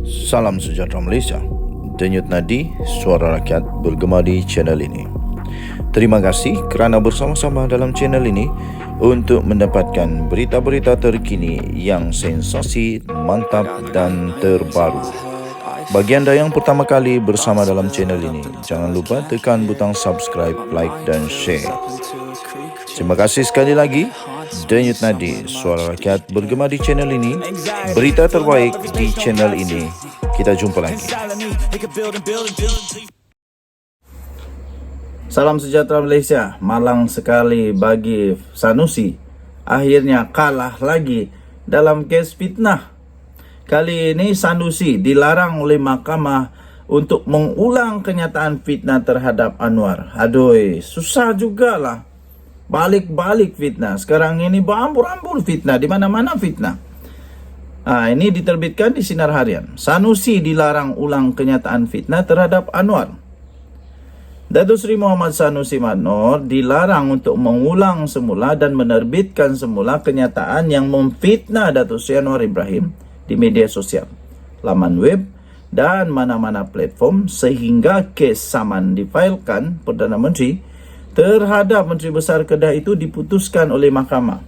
Salam sejahtera Malaysia. Denyut nadi suara rakyat bergema di channel ini. Terima kasih kerana bersama-sama dalam channel ini untuk mendapatkan berita-berita terkini yang sensasi, mantap dan terbaru. Bagi anda yang pertama kali bersama dalam channel ini, jangan lupa tekan butang subscribe, like dan share. Terima kasih sekali lagi. Denyut nadi suara rakyat bergema di channel ini. Berita terbaik di channel ini. Kita jumpa lagi. Salam sejahtera Malaysia. Malang sekali bagi Sanusi. Akhirnya kalah lagi dalam kes fitnah. Kali ini Sanusi dilarang oleh mahkamah untuk mengulang kenyataan fitnah terhadap Anwar. Aduh, susah jugalah. Balik-balik fitnah. Sekarang ini berambur-ambur fitnah. Di mana-mana fitnah. Ini diterbitkan di Sinar Harian. Sanusi dilarang ulang kenyataan fitnah terhadap Anwar. Datuk Seri Muhammad Sanusi Madnor dilarang untuk mengulang semula dan menerbitkan semula kenyataan yang memfitnah Datuk Seri Anwar Ibrahim di media sosial, laman web dan mana-mana platform sehingga kes saman difailkan Perdana Menteri terhadap Menteri Besar Kedah itu diputuskan oleh mahkamah.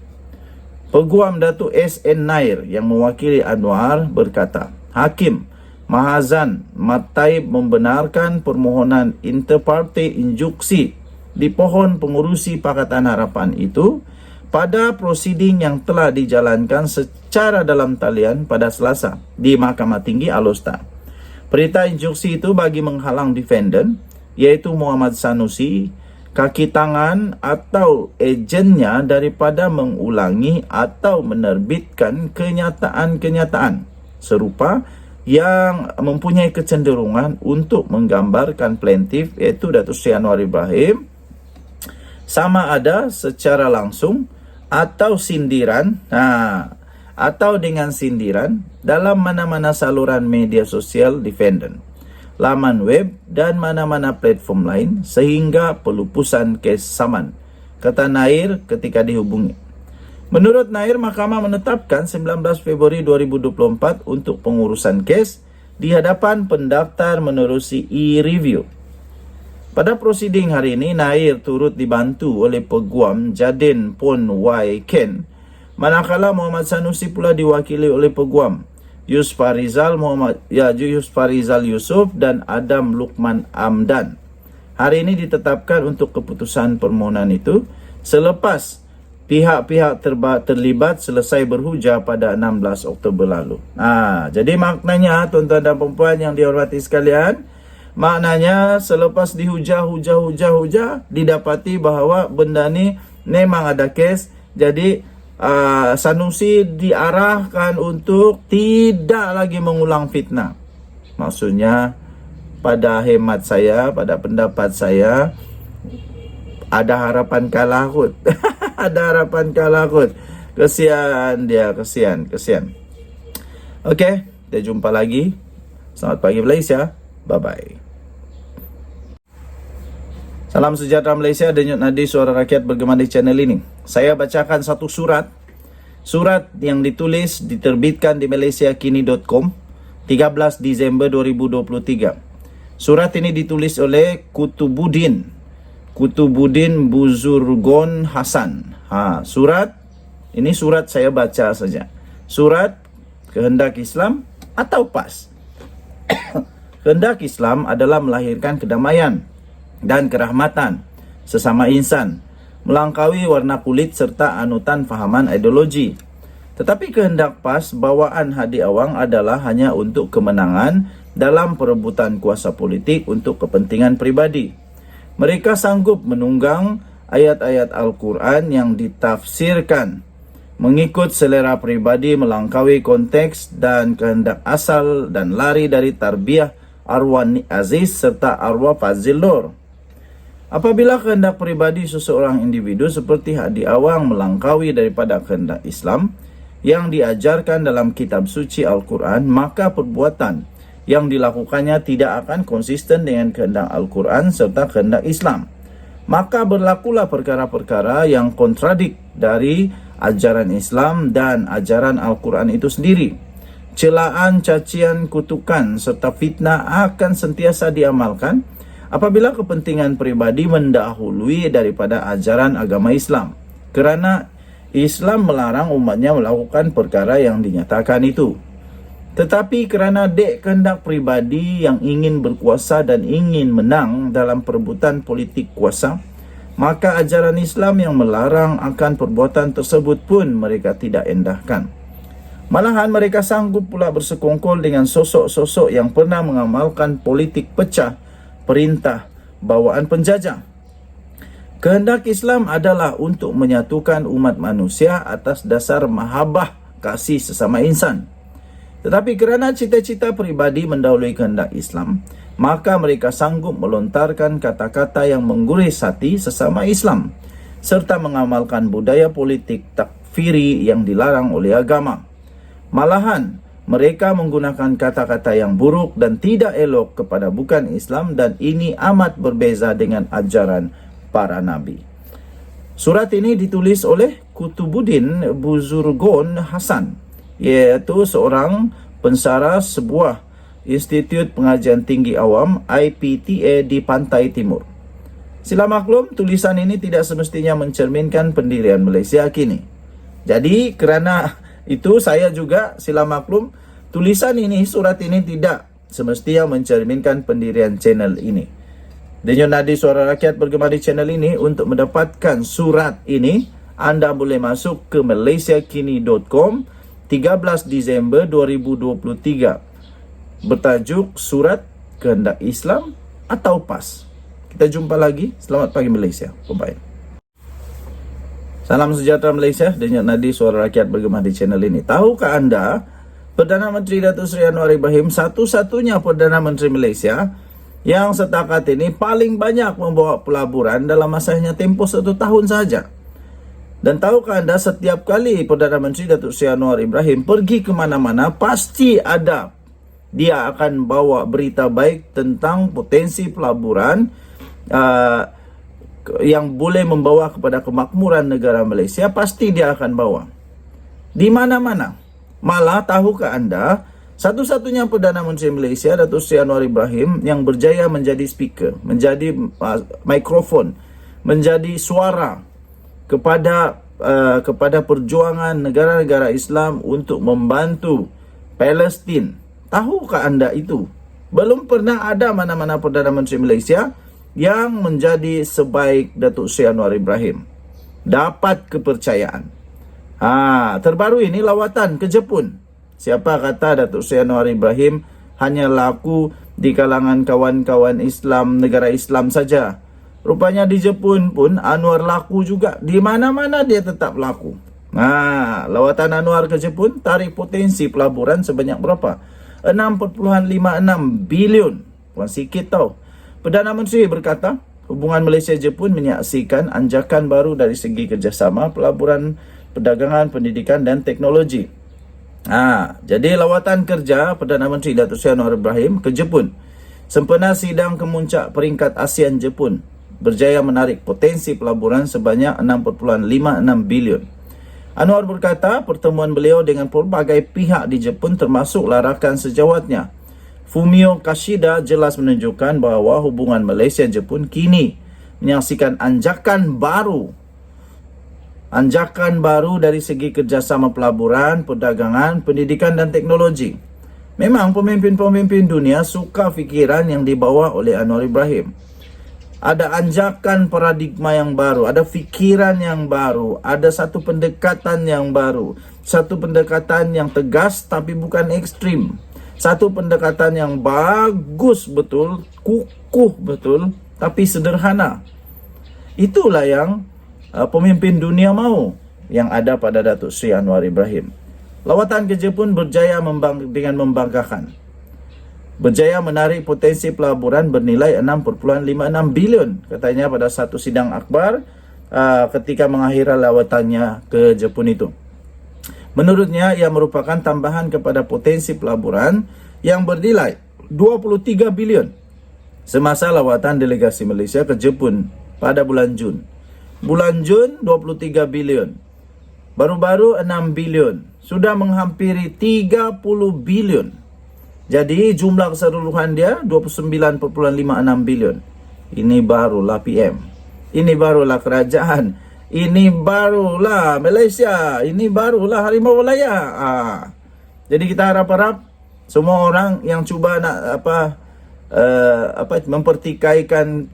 Peguam Datuk S.N. Nair yang mewakili Anwar berkata, Hakim Mahazan Mataib membenarkan permohonan interparti injuksi di pohon pengurusi Pakatan Harapan itu pada prosiding yang telah dijalankan secara dalam talian pada Selasa di Mahkamah Tinggi Alor. Perintah injuksi itu bagi menghalang defendant iaitu Muhammad Sanusi, kaki tangan atau ejennya daripada mengulangi atau menerbitkan kenyataan-kenyataan serupa yang mempunyai kecenderungan untuk menggambarkan plaintiff iaitu Datuk Seri Anwar Ibrahim sama ada secara langsung atau sindiran atau dengan sindiran dalam mana-mana saluran media sosial defendant, laman web dan mana-mana platform lain sehingga pelupusan kes saman, kata Nair ketika dihubungi. Menurut Nair, mahkamah menetapkan 19 Februari 2024 untuk pengurusan kes di hadapan pendaftar menerusi e-review. Pada prosiding hari ini, Nair turut dibantu oleh Peguam Jadin Pon Y. Ken, manakala Muhammad Sanusi pula diwakili oleh Peguam Yus Farizal Yusof dan Adam Lukman Amdan. Hari ini ditetapkan untuk keputusan permohonan itu selepas pihak-pihak terlibat selesai berhujah pada 16 Oktober lalu. Jadi maknanya tuan-tuan dan puan yang dihormati sekalian, maknanya selepas dihujah didapati bahawa benda ni memang ada kes. Jadi Sanusi diarahkan untuk tidak lagi mengulang fitnah. Maksudnya pada hemat saya, pada pendapat saya, ada harapan kalah kot. Ada harapan kalah kot. Kesian dia, kesian. Okey, kita jumpa lagi. Selamat pagi Malaysia. Bye-bye. Salam sejahtera Malaysia, denyut nadi suara rakyat bergema di channel ini. Saya bacakan satu surat. Surat yang ditulis diterbitkan di malaysiakini.com 13 Disember 2023. Surat ini ditulis oleh Kutubuddin Buzurgon Hasan. Surat ini saya baca saja. Surat kehendak Islam atau PAS. Kehendak Islam adalah melahirkan kedamaian dan kerahmatan sesama insan, melangkaui warna kulit serta anutan fahaman ideologi. Tetapi kehendak PAS bawaan Hadi Awang adalah hanya untuk kemenangan dalam perebutan kuasa politik untuk kepentingan pribadi. Mereka sanggup menunggang ayat-ayat Al-Quran yang ditafsirkan mengikut selera pribadi, melangkaui konteks dan kehendak asal dan lari dari tarbiyah arwah Aziz serta arwah Fazil Nur. Apabila kehendak pribadi seseorang individu seperti Hadi Awang melangkaui daripada kehendak Islam yang diajarkan dalam kitab suci Al-Quran, maka perbuatan yang dilakukannya tidak akan konsisten dengan kehendak Al-Quran serta kehendak Islam. Maka berlakulah perkara-perkara yang kontradik dari ajaran Islam dan ajaran Al-Quran itu sendiri. celaan, cacian, kutukan serta fitnah akan sentiasa diamalkan apabila kepentingan pribadi mendahului daripada ajaran agama Islam. Kerana Islam melarang umatnya melakukan perkara yang dinyatakan itu. Tetapi kerana dek kehendak pribadi yang ingin berkuasa dan ingin menang dalam perebutan politik kuasa, maka ajaran Islam yang melarang akan perbuatan tersebut pun mereka tidak endahkan. Malahan mereka sanggup pula bersekongkol dengan sosok-sosok yang pernah mengamalkan politik pecah, perintah, bawaan penjajah. Kehendak Islam adalah untuk menyatukan umat manusia atas dasar mahabbah, kasih sesama insan. Tetapi kerana cita-cita pribadi mendahului kehendak Islam, maka mereka sanggup melontarkan kata-kata yang mengguris hati sesama Islam serta mengamalkan budaya politik takfiri yang dilarang oleh agama. Malahan, mereka menggunakan kata-kata yang buruk dan tidak elok kepada bukan Islam, dan ini amat berbeza dengan ajaran para nabi. Surat ini ditulis oleh Kutubuddin Buzurgon Hasan, iaitu seorang pensara sebuah Institut Pengajian Tinggi Awam IPTA di Pantai Timur. Sila maklum, tulisan ini tidak semestinya mencerminkan pendirian Malaysia kini. Jadi kerana itu saya juga sila maklum, tulisan ini, surat ini tidak semestinya mencerminkan pendirian channel ini. Denyut Nadi Suara Rakyat bergema di channel ini. Untuk mendapatkan surat ini, anda boleh masuk ke malaysiakini.com 13 Disember 2023 bertajuk Surat Kehendak Islam atau PAS. Kita jumpa lagi. Selamat pagi Malaysia. Bye-bye. Salam sejahtera Malaysia. Denyut Nadi Suara Rakyat bergema di channel ini. Tahukah anda, Perdana Menteri Datuk Seri Anwar Ibrahim satu-satunya Perdana Menteri Malaysia yang setakat ini paling banyak membawa pelaburan dalam masanya tempoh 1 tahun sahaja. Dan tahukah anda, setiap kali Perdana Menteri Datuk Seri Anwar Ibrahim pergi ke mana-mana, pasti ada dia akan bawa berita baik tentang potensi pelaburan yang boleh membawa kepada kemakmuran negara Malaysia. Pasti dia akan bawa di mana-mana. Malah tahukah anda, satu-satunya Perdana Menteri Malaysia Datuk Seri Anwar Ibrahim yang berjaya menjadi speaker, menjadi mikrofon, menjadi suara kepada perjuangan negara-negara Islam untuk membantu Palestin. Tahukah anda itu? Belum pernah ada mana-mana Perdana Menteri Malaysia yang menjadi sebaik Datuk Seri Anwar Ibrahim, dapat kepercayaan. Terbaru ini lawatan ke Jepun. Siapa kata Datuk Seri Anwar Ibrahim hanya laku di kalangan kawan-kawan Islam, negara Islam saja. Rupanya di Jepun pun Anwar laku juga. Di mana-mana dia tetap laku. Lawatan Anwar ke Jepun tarik potensi pelaburan sebanyak berapa? 6.56 bilion. Bukan sikit tau. Perdana Menteri berkata, hubungan Malaysia-Jepun menyaksikan anjakan baru dari segi kerjasama pelaburan, perdagangan, pendidikan dan teknologi. Jadi lawatan kerja Perdana Menteri Datuk Seri Anwar Ibrahim ke Jepun sempena sidang kemuncak peringkat ASEAN Jepun berjaya menarik potensi pelaburan sebanyak 6.56 bilion. Anwar berkata pertemuan beliau dengan pelbagai pihak di Jepun termasuklah rakan sejawatnya Fumio Kishida jelas menunjukkan bahawa hubungan Malaysia-Jepun kini menyaksikan anjakan baru dari segi kerjasama pelaburan, perdagangan, pendidikan dan teknologi. Memang pemimpin-pemimpin dunia suka fikiran yang dibawa oleh Anwar Ibrahim. Ada anjakan paradigma yang baru, ada fikiran yang baru, ada satu pendekatan yang baru, satu pendekatan yang tegas tapi bukan ekstrim, satu pendekatan yang bagus betul, kukuh betul tapi sederhana. Itulah yang pemimpin dunia mau, yang ada pada Datuk Seri Anwar Ibrahim. Lawatan ke Jepun berjaya dengan membanggakan. Berjaya menarik potensi pelaburan bernilai 6.56 bilion, katanya pada satu sidang akhbar ketika mengakhiri lawatannya ke Jepun itu. Menurutnya, ia merupakan tambahan kepada potensi pelaburan yang bernilai 23 bilion semasa lawatan delegasi Malaysia ke Jepun pada bulan Jun. Bulan Jun 23 bilion. Baru-baru 6 bilion. sudah menghampiri 30 bilion. Jadi jumlah keseluruhan dia 29,56 bilion. Ini barulah PM. Ini barulah kerajaan. Ini barulah Malaysia. Ini barulah Harimau Malaya. Jadi kita harap-harap semua orang yang cuba nak mempertikaikan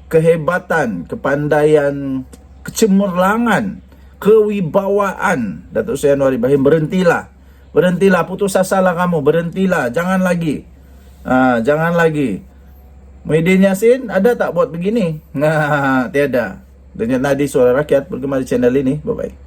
kehebatan, kepandaian, kecemerlangan, kewibawaan Datuk Seri Anwar Ibrahim, berhentilah. Berhentilah, putus asalah kamu, berhentilah, jangan lagi. Jangan lagi. Muhyiddin Yassin ada tak buat begini? Tiada. Denyut nadi suara rakyat bergema di channel ini. Bye bye.